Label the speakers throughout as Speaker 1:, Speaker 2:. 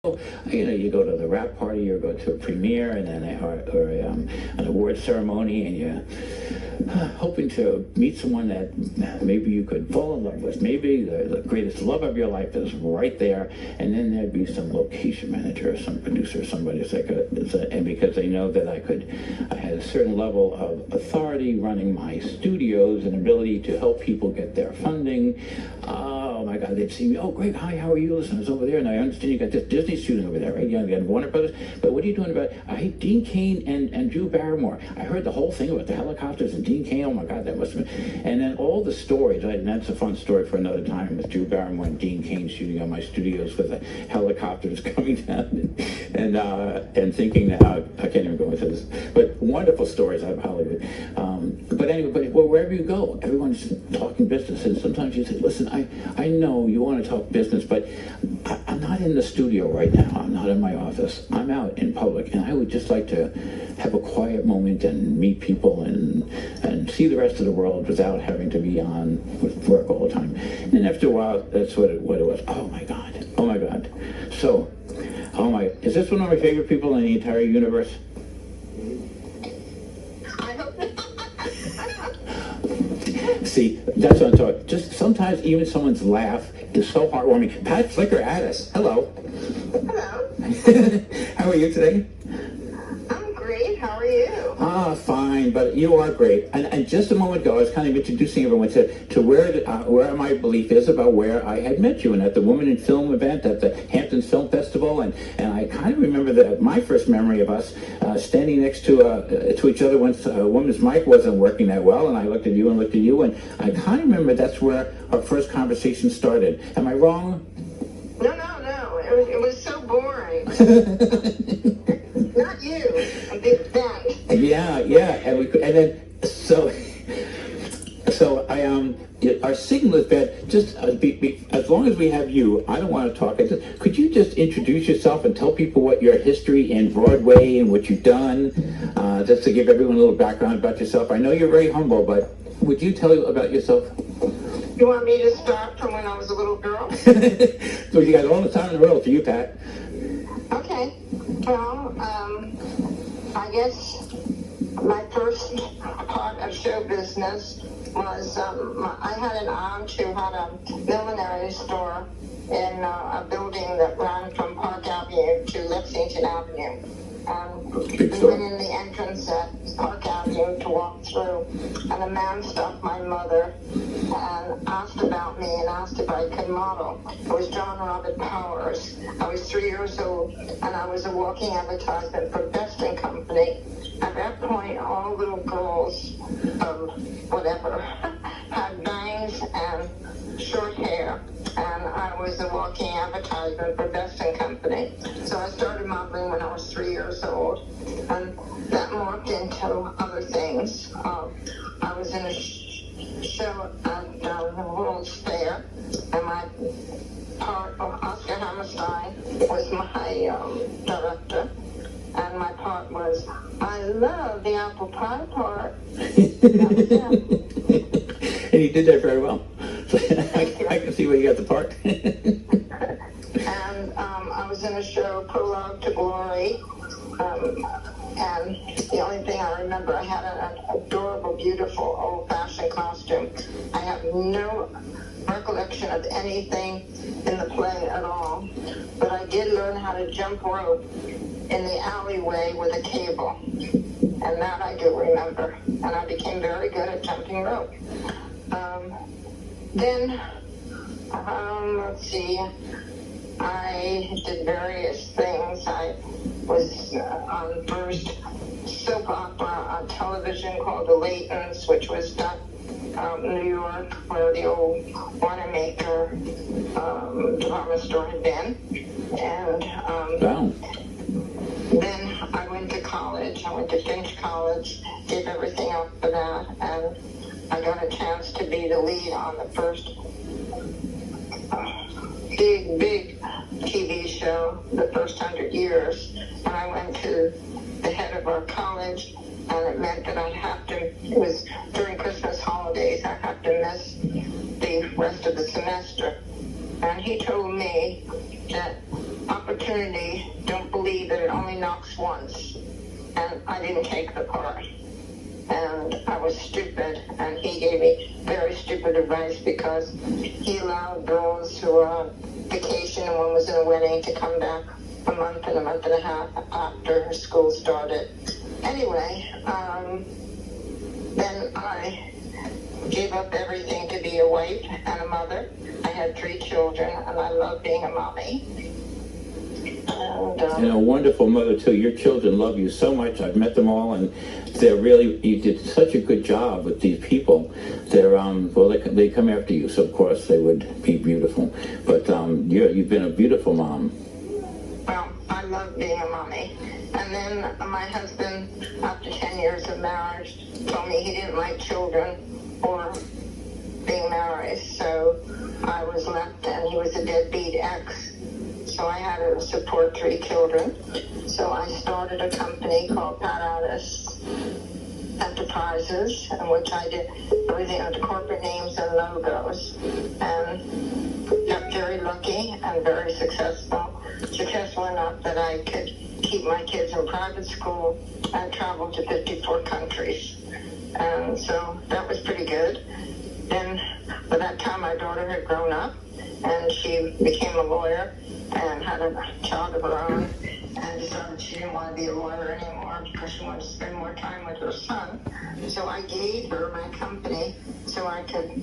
Speaker 1: You go to the wrap party or go to a premiere and then an award ceremony, and you're hoping to meet someone that maybe you could fall in love with. Maybe the greatest love of your life is right there, and then there'd be some location manager or some producer, somebody and because they know that I had a certain level of authority running my studios and ability to help people get their funding. Oh my God, they'd see me. Oh, Gregg, hi, how are you? Listen, I was over there, and I understand you got this Disney shooting over there, right? You got Warner Brothers. But what are you doing about? Dean Cain and Drew Barrymore. I heard the whole thing about the helicopters and Dean Cain. Oh my God, that must have been. And then all the stories, right? And that's a fun story for another time. With Drew Barrymore and Dean Cain shooting on my studios with the helicopters coming down and thinking that I can't even go into this, but wonderful stories out of Hollywood. But anyway, wherever you go, everyone's talking business, and sometimes you say, "Listen, I know you want to talk business, but I'm not in the studio right now. I'm not in my office. I'm out in public, and I would just like to have a quiet moment and meet people and see the rest of the world without having to be on with work all the time." And then after a while, that's what it was. Oh my God. Oh my God. So, is this one of my favorite people in the entire universe?
Speaker 2: I hope not.
Speaker 1: See, that's what I'm talking. Just sometimes even someone's laugh is so heartwarming. Pat Flicker Addiss, hello.
Speaker 2: Hello.
Speaker 1: How are you today?
Speaker 2: I'm great. How are you?
Speaker 1: Fine, but you are great. And just a moment ago, I was kind of introducing everyone to where my belief is about where I had met you, and at the Women in Film event at the Hamptons Film Festival, and I kind of remember that my first memory of us standing next to each other once a woman's mic wasn't working that well, and I looked at you and looked at you, and I kind of remember that's where our first conversation started. Am I wrong?
Speaker 2: No. It was so boring. Not you. A big Ben.
Speaker 1: Yeah, and then our signal is bad. Just as long as we have you, I don't want to talk. Could you just introduce yourself and tell people what your history in Broadway and what you've done, just to give everyone a little background about yourself? I know you're very humble, but would you tell about yourself?
Speaker 2: You want me to start from when I was a little girl?
Speaker 1: So you got all the time in the world for you, Pat.
Speaker 2: Okay. Well, I guess my first part of show business was I had an aunt who had a millinery store in a building that ran from Park Avenue to Lexington Avenue. We went in the entrance at Park Avenue to walk through, and a man stopped my mother and asked about me and asked if I could model. It was John Robert Powers. I was 3 years old, and I was a walking advertisement for Best & Company. At that point, all little girls of whatever had bangs and short hair, and I was a walking advertisement for Best & Company. So I started modeling when I was 3 years old, and that morphed into other things. I was in a show at the World's Fair, and my part, Oscar Hammerstein was my director, and my part was, I love the apple pie part.
Speaker 1: And you did that very well. I can see where you got the part.
Speaker 2: And I was in a show, Prologue to Glory, and the only thing I remember, I had an adorable, beautiful, old-fashioned costume. I have no recollection of anything in the play at all, but I did learn how to jump rope in the alleyway with a cable, and that I do remember, and I became very good at jumping rope. Then, let's see, I did various things. I was on first soap opera on television called The Laytons, which was done in New York, where the old Wanamaker department store had been. And then I went to college. I went to Finch College, gave everything up for that, and I got a chance to be the lead on the first big TV show, The First 100 Years. And I went to the head of our college, and it meant that I'd have to, it was during Christmas holidays, I had to miss the rest of the semester. And he told me that opportunity, don't believe that it only knocks once. And I didn't take the part. And I was stupid, and he gave me very stupid advice because he allowed girls who were on vacation and one was in a wedding to come back a month and a half after school started. Anyway, then I gave up everything to be a wife and a mother. I had 3 children, and I love being a mommy.
Speaker 1: And a wonderful mother too. Your children love you so much. I've met them all, and they're really, you did such a good job with these people. They're well, they come after you, so of course they would be beautiful. But you've been a beautiful mom.
Speaker 2: Well, I love being a mommy. And then my husband, after 10 years of marriage, told me he didn't like children or being married. So I was left, and he was a deadbeat ex. So I had to support 3 children. So I started a company called Addiss Enterprises, in which I did everything under corporate names and logos. And got very lucky and very successful. Successful enough that I could keep my kids in private school and travel to 54 countries. And so that was pretty good. Then by that time my daughter had grown up, and she became a lawyer and had a child of her own, and decided she didn't want to be a lawyer anymore because she wanted to spend more time with her son. So I gave her my company so I could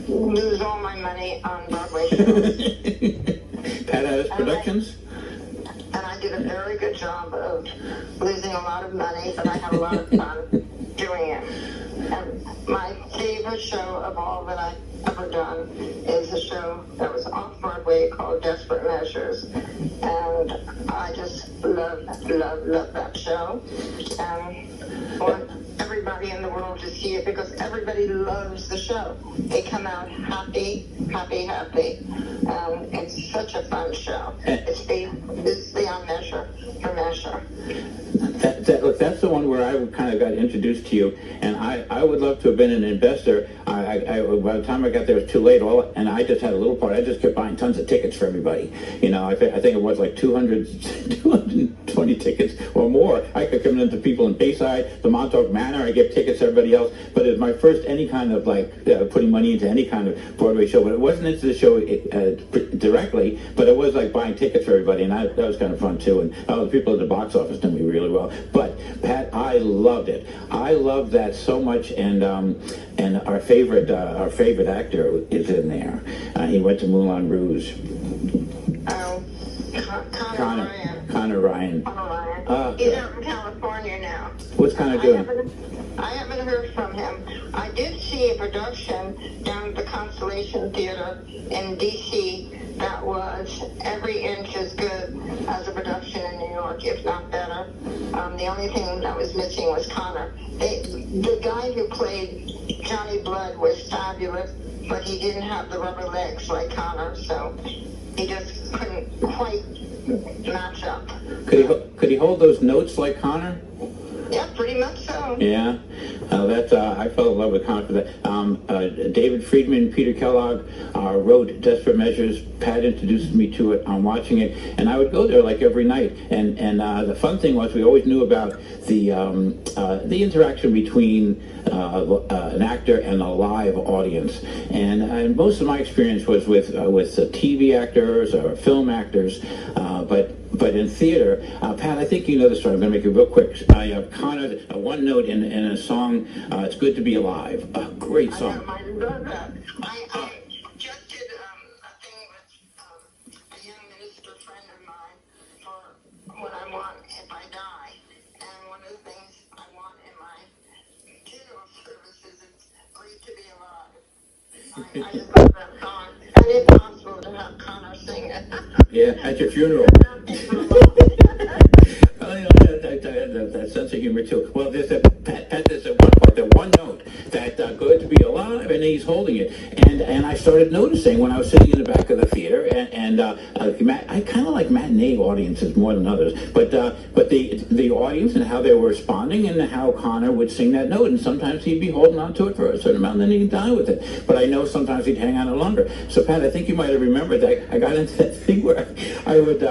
Speaker 2: lose all my money on Broadway shows.
Speaker 1: Pat Addiss Productions?
Speaker 2: And I did a very good job of losing a lot of money, but I had a lot of fun doing it. And my favorite show of all that I've ever done is a show that was off Broadway called Desperate Measures. And I just love that show. And want everybody in the world to see it because everybody loves the show. They come out happy. It's such a fun show. It's beyond measure for measure.
Speaker 1: Look, that's the one where I kind of got introduced to you, and I would love to have been an investor. By the time I got there, it was too late. And I just had a little part. I just kept buying tons of tickets for everybody. You know, I think it was like 220 tickets or more. I could come into people in Bayside, the Montauk Manor. I get tickets to everybody else. But it was my first any kind of putting money into any kind of Broadway show. But it wasn't into the show directly, but it was like buying tickets for everybody, and that was kind of fun too. And the people at the box office knew me really well. But Pat, I loved it. I loved that so much, and our favorite actor is in there. He went to Moulin Rouge.
Speaker 2: Oh,
Speaker 1: Connor Ryan.
Speaker 2: He's out in California now.
Speaker 1: What's Connor doing?
Speaker 2: I haven't heard from him. I did see a production down at the Constellation Theater in D.C. that was every inch as good as a production in New York, if not better. The only thing that was missing was Connor. The guy who played Johnny Blood was fabulous, but he didn't have the rubber legs like Connor, so he just couldn't quite match up.
Speaker 1: Could he hold those notes like Connor?
Speaker 2: Yeah, pretty much so.
Speaker 1: Yeah, I fell in love with Connor for that. David Friedman, Peter Kellogg wrote Desperate Measures. Pat introduced me to it. I'm watching it, and I would go there like every night. And the fun thing was we always knew about the interaction between an actor and a live audience. And most of my experience was with TV actors or film actors, but in theater, Pat, I think you know the story. I'm going to make it real quick. I have Connor, one note in a song, It's Good to Be Alive. A great song.
Speaker 2: I love that. I just did a thing with a young minister friend of mine for what I want if I die. And one of the things I want in my funeral service is It's Great to Be Alive. I just love that song. And it's possible to have Connor sing it.
Speaker 1: Yeah, at your funeral. that sense of humor too. Well, there's there's a one part, the one note that good to be alive, and he's holding it, and I started noticing when I was sitting in the back of the theater, and I kind of like matinee audiences more than others, but the audience and how they were responding, and how Connor would sing that note, and sometimes he'd be holding on to it for a certain amount, and then he'd die with it. But I know sometimes he'd hang on it longer. So Pat, I think you might have remembered that I got into that thing where I would,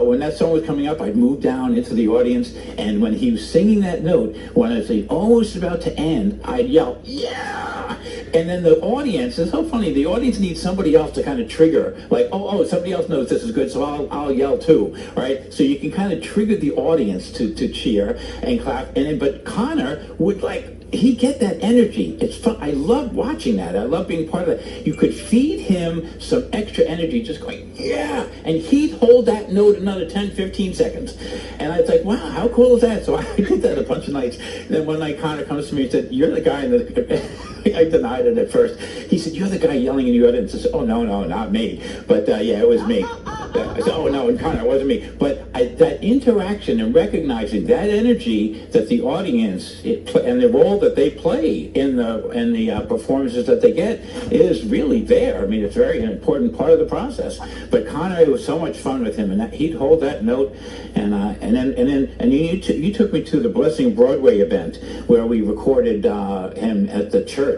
Speaker 1: when that song was coming up, I'd move down into the audience, and when he was singing that note, when I was almost about to end, I'd yell, "Yeah!" And then the audience, it's so funny, the audience needs somebody else to kind of trigger, like, oh, somebody else knows this is good, so I'll yell too, right? So you can kind of trigger the audience to cheer and clap, but Connor would he'd get that energy. It's fun. I love watching that. I love being part of that. You could feed him some extra energy just going, yeah, and he'd hold that note another 10, 15 seconds. And I was like, wow, how cool is that? So I did that a bunch of nights. Then one night Connor comes to me and said, you're the guy in the... I denied it at first. He said, you're the guy yelling in the audience. I said, oh, no, not me. But yeah, it was me. I said, oh, no, and Connor, it wasn't me. But that interaction and recognizing that energy that the audience and the role that they play in the performances that they get is really there. I mean, it's very an important part of the process. But Connor, it was so much fun with him, and he'd hold that note, and then you took me to the Blessing Broadway event where we recorded him at the church,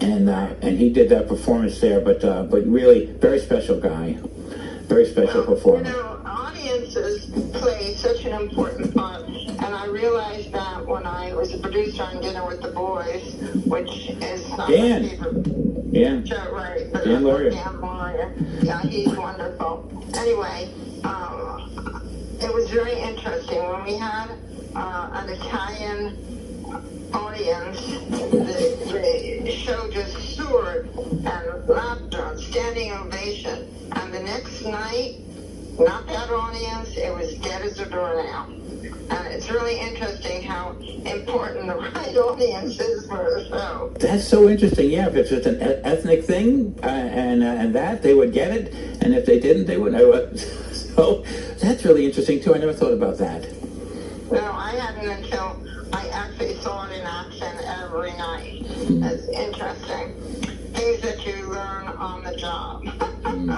Speaker 1: and he did that performance there. But really, very special guy. Very special performance.
Speaker 2: You know, audiences play such an important part, and I realized that when I was a producer on Dinner with the Boys, which is not
Speaker 1: Dan.
Speaker 2: my favorite show, right? But
Speaker 1: Dan Laurier.
Speaker 2: Dan Laurier. Yeah, he's wonderful. Anyway, it was very interesting when we had an Italian audience. The show just soared, and laughter and standing ovation. And the next night, not that audience, it was dead as a doornail. And it's really interesting how important the right audience is for a show.
Speaker 1: That's so interesting. Yeah, if it's just an ethnic thing, and that they would get it, and if they didn't, they wouldn't. So that's really interesting too. I never thought about that.
Speaker 2: No, I hadn't until I actually saw it in action every night. It's interesting. Things that you learn on the job. And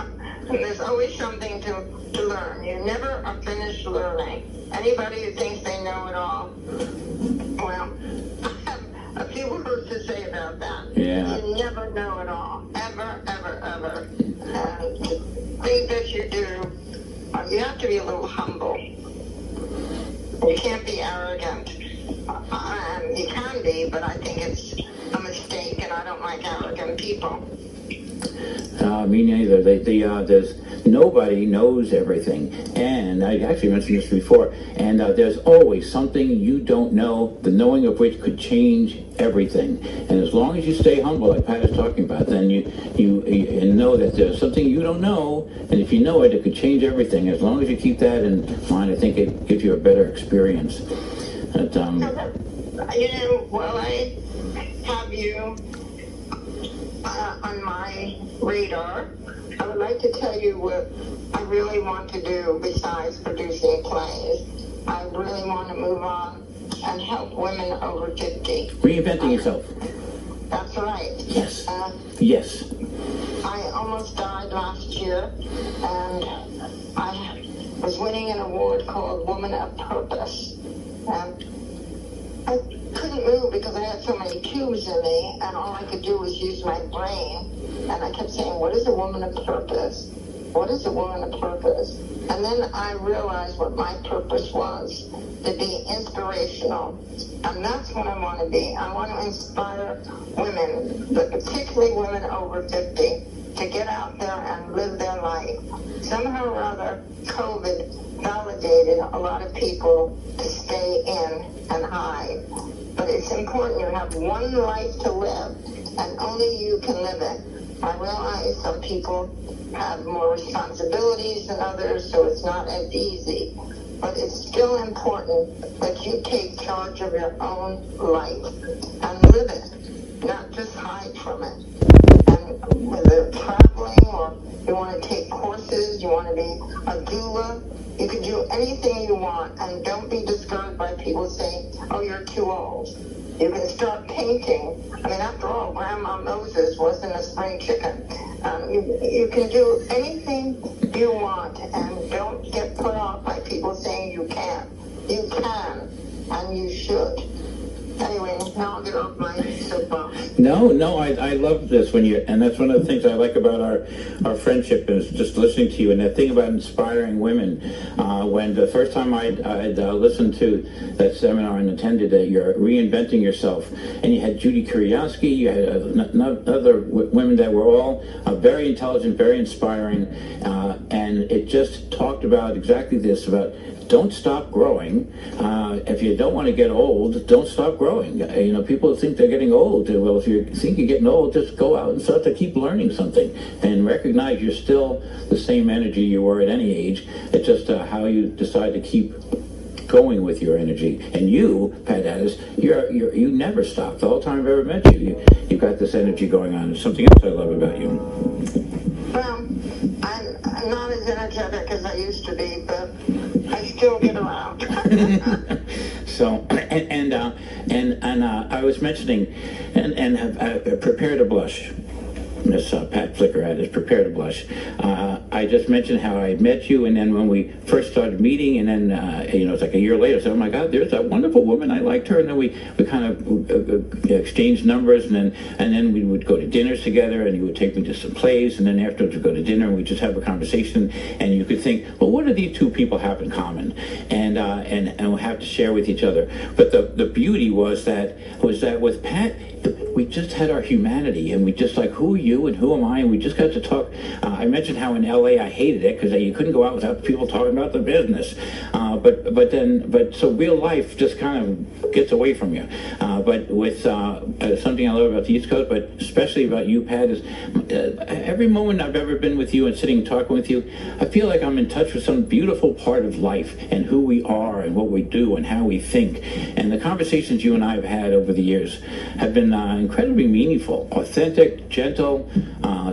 Speaker 2: there's always something to learn. You never are finished learning. Anybody who thinks they know it all, well, I have a few words to say about that.
Speaker 1: Yeah.
Speaker 2: You never know it all. Ever, ever, ever. And to think that you do, you have to be a little humble. You can't be arrogant. You can be, but I think it's a mistake, and I don't like arrogant people.
Speaker 1: Me neither. There's nobody knows everything, and I actually mentioned this before. And there's always something you don't know, the knowing of which could change everything. And as long as you stay humble, like Pat is talking about, then you know that there's something you don't know, and if you know it, it could change everything. As long as you keep that in mind, I think it gives you a better experience. But,
Speaker 2: well, I have you on my radar. I would like to tell you what I really want to do besides producing plays. I really want to move on and help women over 50.
Speaker 1: Reinventing yourself.
Speaker 2: That's right.
Speaker 1: Yes. Yes.
Speaker 2: I almost died last year, and I was winning an award called Woman of Purpose. And I couldn't move because I had so many tubes in me, and all I could do was use my brain. And I kept saying, what is a woman of purpose? What is a woman of purpose? And then I realized what my purpose was, to be inspirational. And that's what I want to be. I want to inspire women, but particularly women over 50, to get out there and live their life. Somehow or other, COVID validated a lot of people to stay in and hide. But it's important. You have one life to live, and only you can live it. I realize some people have more responsibilities than others, so it's not as easy. But it's still important that you take charge of your own life and live it, not just hide from it. And and whether traveling or you want to take courses, you want to be a doula, you can do anything you want, and don't be discouraged by people saying, oh, you're too old. You can start painting. I mean, after all, Grandma Moses wasn't a spring chicken. You can do anything you want, and don't get put off by people saying you can't. You can, and you should. Anyway, now I'll get off my soapbox.
Speaker 1: No, I love this and that's one of the things I like about our friendship is just listening to you, and that thing about inspiring women. When the first time I'd listened to that seminar and attended it, you're reinventing yourself, and you had Judy Kuriowski, you had other women that were all very intelligent, very inspiring, and it just talked about exactly this, about don't stop growing. If you don't want to get old, don't stop growing. You know, people think they're getting old. Well, if you think you're getting old, just go out and start to keep learning something and recognize you're still the same energy you were at any age. It's just how you decide to keep going with your energy. And you, Pat Addiss, you never stop. The whole time I've ever met you, you've got this energy going on. It's something else I love about you.
Speaker 2: Well, I'm not as energetic as I used to be, but I still get around.
Speaker 1: So, and I was mentioning, and have prepare to blush. Miss Pat Flicker Addiss, prepare to blush. I just mentioned how I met you, and then when we first started meeting, and then it's like a year later, I said, oh my God, there's that wonderful woman, I liked her, and then we kind of exchanged numbers, and then we would go to dinners together, and you would take me to some plays, and then afterwards we'd go to dinner, and we'd just have a conversation, and you could think, well, what do these two people have in common? And we'll have to share with each other. But the beauty was that with Pat, we just had our humanity, and we just like, who are you and who am I? And we just got to talk. I mentioned how in LA I hated it because you couldn't go out without people talking about the business. But so real life just kind of gets away from you. But with something I love about the East Coast, but especially about you, Pat, is every moment I've ever been with you and sitting and talking with you, I feel like I'm in touch with some beautiful part of life and who we are and what we do and how we think. And the conversations you and I have had over the years have been incredibly meaningful, authentic, gentle,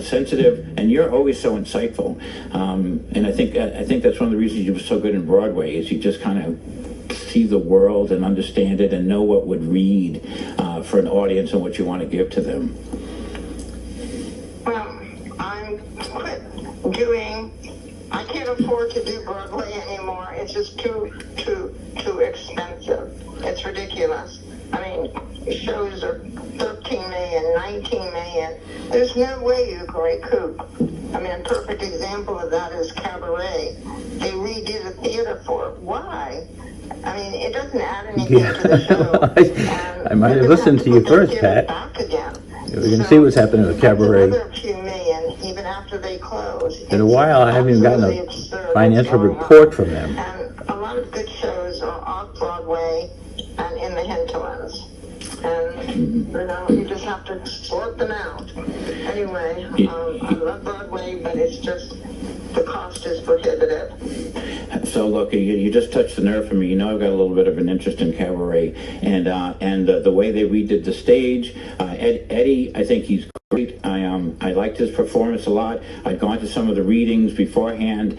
Speaker 1: sensitive, and you're always so insightful. And I think that's one of the reasons you were so good in Broadway, is you just kind of see the world and understand it and know what would read for an audience and what you want to give to them.
Speaker 2: Well, I'm quit doing. I can't afford to do Broadway anymore. It's just too expensive. It's ridiculous. I mean, shows are 13 million, 19 million. There's no way you can recoup. I mean, a perfect example of that is Cabaret. They redid the theater for it. Why? I mean, it doesn't add anything to the show.
Speaker 3: I might have listened to you first, Pat.
Speaker 2: Back again.
Speaker 3: We're going to see what's happening with Cabaret.
Speaker 2: Another few million, even after they close.
Speaker 3: In a while, I haven't even gotten a financial report from them.
Speaker 2: And a lot of good shows are off Broadway and in the hinterlands. And, you just have to sort them out. Anyway, I love Broadway, but it's just, the cost is prohibitive.
Speaker 1: So look, you just touched the nerve for me. You know, I've got a little bit of an interest in Cabaret, and the way they redid the stage. Eddie, I think he's great. I liked his performance a lot. I'd gone to some of the readings beforehand,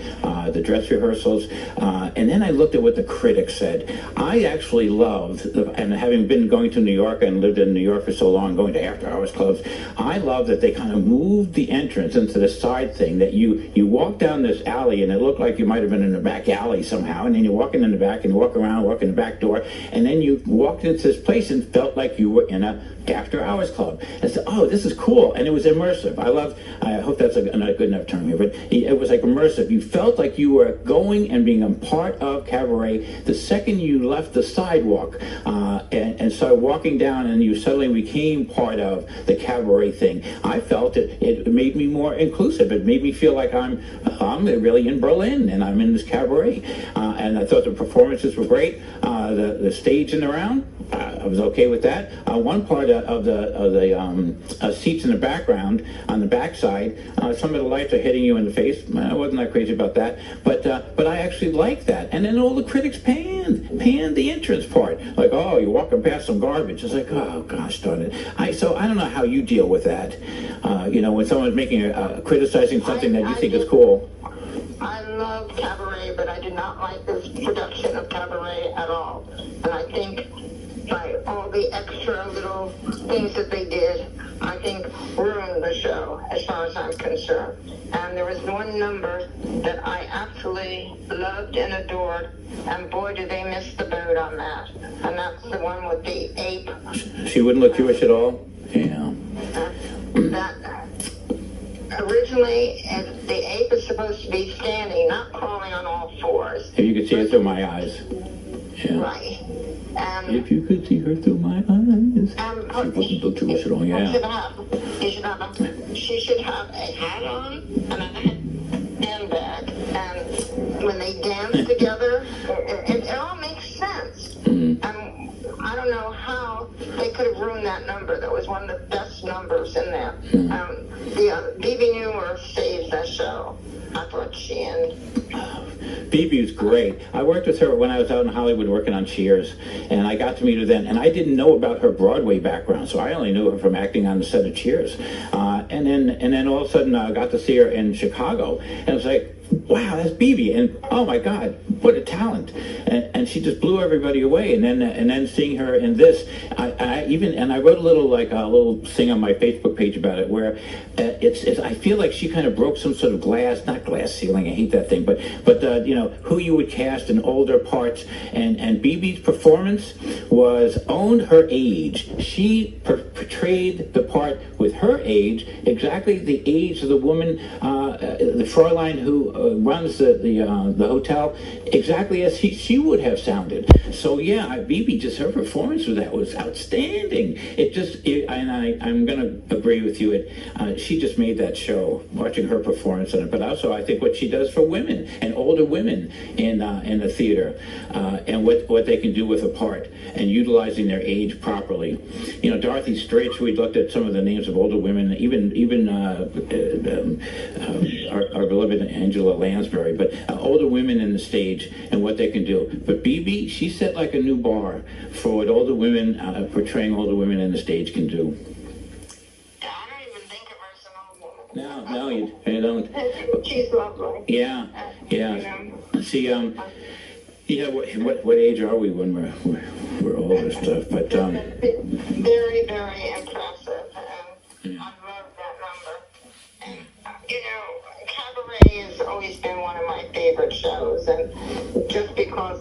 Speaker 1: the dress rehearsals, and then I looked at what the critics said. I actually loved, and having been going to New York and lived in New York for so long, going to after-hours clubs, I love that they kind of moved the entrance into the side thing, that you walk down this alley, and it looked like you might have been in a back alley somehow, and then you're walking in the back, and you walk around, walk in the back door, and then you walked into this place and felt like you were in a after-hours club. I said, oh, this is cool, and it was immersive. I hope that's not a good enough term here, but it was like immersive. You felt like you were going and being a part of Cabaret the second you left the sidewalk and started walking down, and you suddenly became part of the Cabaret thing. I felt it made me more inclusive. It made me feel like I'm really in Berlin, and I'm in this Cabaret. And I thought the performances were great. The stage and around, was okay with that. One part of the seats in the background, on the backside, some of the lights are hitting you in the face. I wasn't that crazy about that, but I actually liked that. And then all the critics panned the entrance part, like, oh, you're walking past some garbage. It's like, oh gosh darn it. So I don't know how you deal with that. When someone's making criticizing something that you think is cool.
Speaker 2: I love Cabaret, but I did not like this production of Cabaret at all. And I think by all the extra little things that they did, I think ruined the show as far as I'm concerned. And there was one number that I absolutely loved and adored, and boy did they miss the boat on that. And that's the one with the ape.
Speaker 1: She wouldn't look Jewish at all? Yeah.
Speaker 2: That originally, the ape is supposed to be standing, not crawling on all fours.
Speaker 1: If you could see it through my eyes. Yeah.
Speaker 2: Right.
Speaker 1: If you could see her through my eyes. She wouldn't look Jewish at all, yeah.
Speaker 2: She should have a hat on and a handbag. And when they dance together, it all makes sense. Mm-hmm. And I don't know how they could have ruined that number. That was one of the best numbers in there. Mm-hmm. Bibi Newmer saved that show. I thought she and
Speaker 1: Bibi's great. I worked with her when I was out in Hollywood working on Cheers, and I got to meet her then. And I didn't know about her Broadway background, so I only knew her from acting on the set of Cheers. And then all of a sudden I got to see her in Chicago, and it was like, wow, that's Bibi, and oh my God, what a talent! And she just blew everybody away. And then seeing her in this, I wrote a little thing on my Facebook page about it, where I feel like she kind of broke some sort of not glass ceiling. I hate that thing, but who you would cast in older parts, and Bibi's performance owned her age. She portrayed the part with her age, exactly the age of the woman, the Fräulein who runs the hotel, exactly as she would have sounded. So yeah, Bibi, just her performance with that was outstanding. I'm going to agree with you. She just made that show, watching her performance in it. But also, I think what she does for women and older women in the theater, and what they can do with a part and utilizing their age properly. Dorothy Straits. We looked at some of the names of older women, even our beloved Angela Lansbury, but older women in the stage and what they can do. But Bibi, she set like a new bar for what older women, portraying older women in the stage can do.
Speaker 2: I don't even think of her as an old woman.
Speaker 1: No, you don't.
Speaker 2: She's lovely.
Speaker 1: Yeah. See, what age are we when we're older stuff? But
Speaker 2: very, very impressive. I love that number. And Cabaret has always been one of my favorite shows, and just because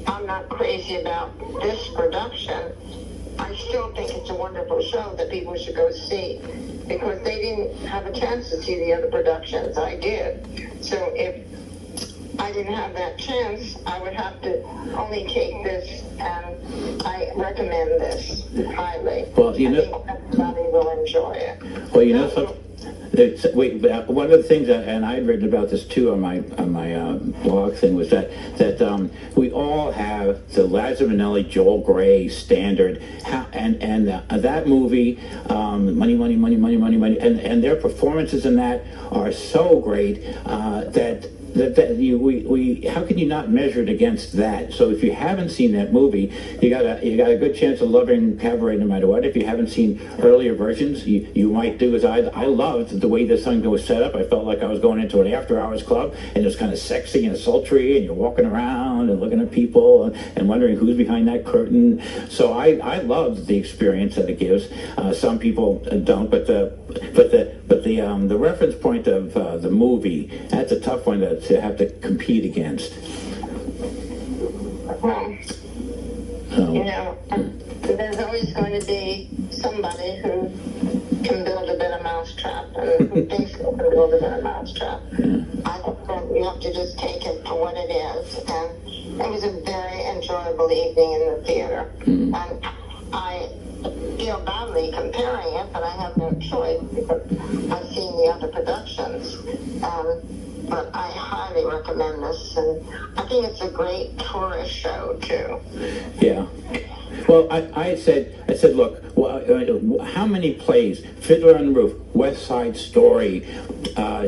Speaker 2: I'm not crazy about this production, I still think it's a wonderful show that people should go see, because they didn't have a chance to see the other productions. I did. So if I didn't have that chance, I would have to only take this, and I recommend this highly. Well, I think everybody will enjoy it.
Speaker 1: Well, something. One of the things, and I'd written about this too on my blog thing, was that we all have the Liza Minnelli, Joel Grey standard, and that movie, Money, Money, Money, Money, Money, Money, and their performances in that are so great that how can you not measure it against that? So if you haven't seen that movie, you got a good chance of loving Cabaret no matter what. If you haven't seen earlier versions, you might do as I loved the way this thing was set up. I felt like I was going into an after-hours club, and it was kind of sexy and sultry, and you're walking around and looking at people and wondering who's behind that curtain. So I loved the experience that it gives. Some people don't, but the reference point of the movie, that's a tough one to have to compete against.
Speaker 2: There's always going to be somebody who can build a better mousetrap, and who thinks they can build a better mousetrap. I think that you have to just take it for what it is, and it was a very enjoyable evening in the theater. And I feel badly comparing it, but I have no choice because I've seen the other productions. But I highly recommend this, and I think it's a great tourist show too.
Speaker 1: Yeah. Well, I said, look, how many plays? Fiddler on the Roof, West Side Story,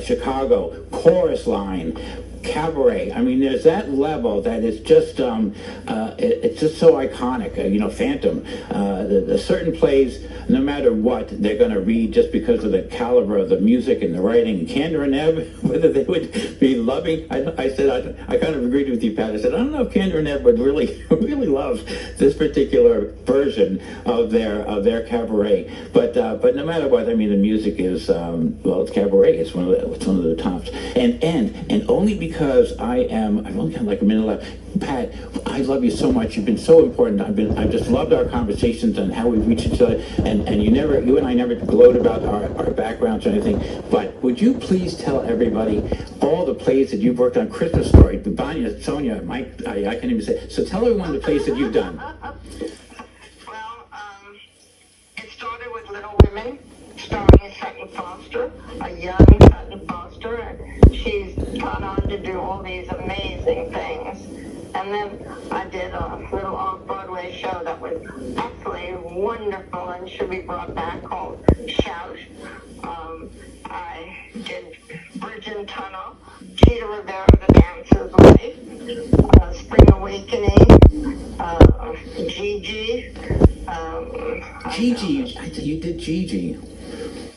Speaker 1: Chicago, Chorus Line, Cabaret. I mean, there's that level that is just, it's just so iconic. Phantom. The certain plays, no matter what, they're going to read just because of the caliber of the music and the writing. Kander and Ebb, whether they would be loving. I said, I kind of agreed with you, Pat. I said, I don't know if Kander and Ebb would really, really love this particular version of their Cabaret. But no matter what, I mean, the music is, it's Cabaret. It's one of the tops. And only because I've only got like a minute left. Pat, I love you so much. You've been so important. I've just loved our conversations and how we've reached each other. And you and I never gloat about our backgrounds or anything. But would you please tell everybody all the plays that you've worked on? Christmas Story, Vanya, Sonia, Mike, I can't even say. So tell everyone the plays that you've done.
Speaker 2: Well, it started with Little Women, starring Sutton Foster, a young Sutton Foster, and she's gone on to do all these amazing things. And then I did a little off-Broadway show that was absolutely wonderful and should be brought back, called Shout. I did Bridge and Tunnel, Cheetah Rivera, The Dancer's Wife, Spring Awakening, Gigi.
Speaker 1: Gigi, you did Gigi.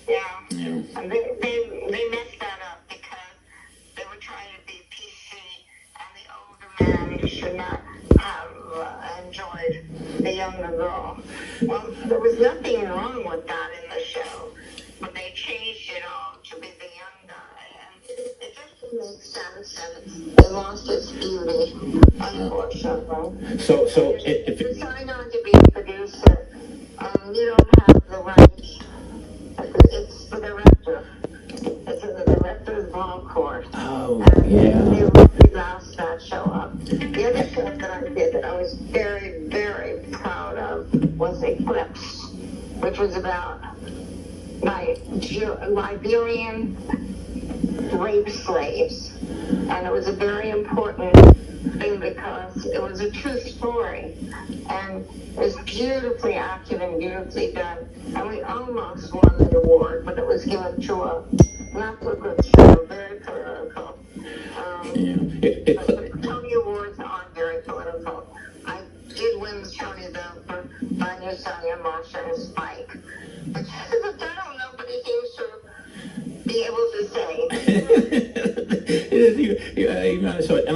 Speaker 2: Yeah. And they messed that up because they were trying to be PC, and the older man should not have enjoyed the younger girl. Well, there was nothing wrong with that in the show, but they changed it all to be the young guy, and it just didn't make sense, and it lost its beauty, unfortunately.
Speaker 1: So
Speaker 2: if you sign on to be a producer, you don't have the rights. It's the director. It's in the director's ball court.
Speaker 1: Oh,
Speaker 2: and
Speaker 1: yeah.
Speaker 2: They really lost that show up. The other show that I did that I was very, very proud of was Eclipse, which was about Liberian rape slaves. And it was a very important thing because it was a true story. And it was beautifully acted and beautifully done. And we almost won the award, but it was given to a not so good show, very political. The Tony Awards aren't very political. I did win the Tony, though, for Vanya, Sonia, Marsha, and Spike. But I don't know, but he seems to be able to say.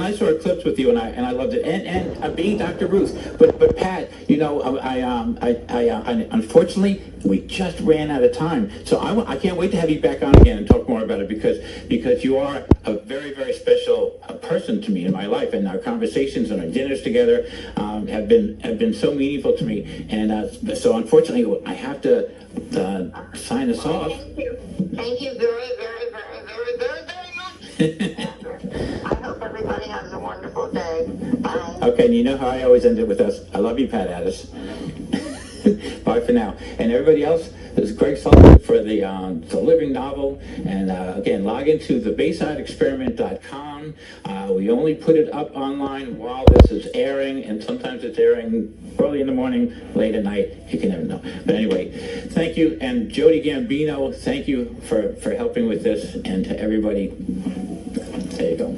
Speaker 1: I saw clips with you, and I loved it. And being Dr. Ruth, but Pat, I unfortunately we just ran out of time. So I can't wait to have you back on again and talk more about it because you are a very, very special person to me in my life, and our conversations and our dinners together have been so meaningful to me. And so unfortunately, I have to sign us off.
Speaker 2: Thank you very, very, very, very, very, very much. I hope everybody has a wonderful day. Bye.
Speaker 1: Okay, and you know how I always end it with us. I love you, Pat Addiss. Bye for now. And everybody else, this is Gregg Sullivan for the living novel. And again, log into thebaysideexperiment.com. We only put it up online while this is airing, and sometimes it's airing early in the morning, late at night. You can never know. But anyway, thank you. And Jody Gambino, thank you for helping with this. And to everybody, there you go.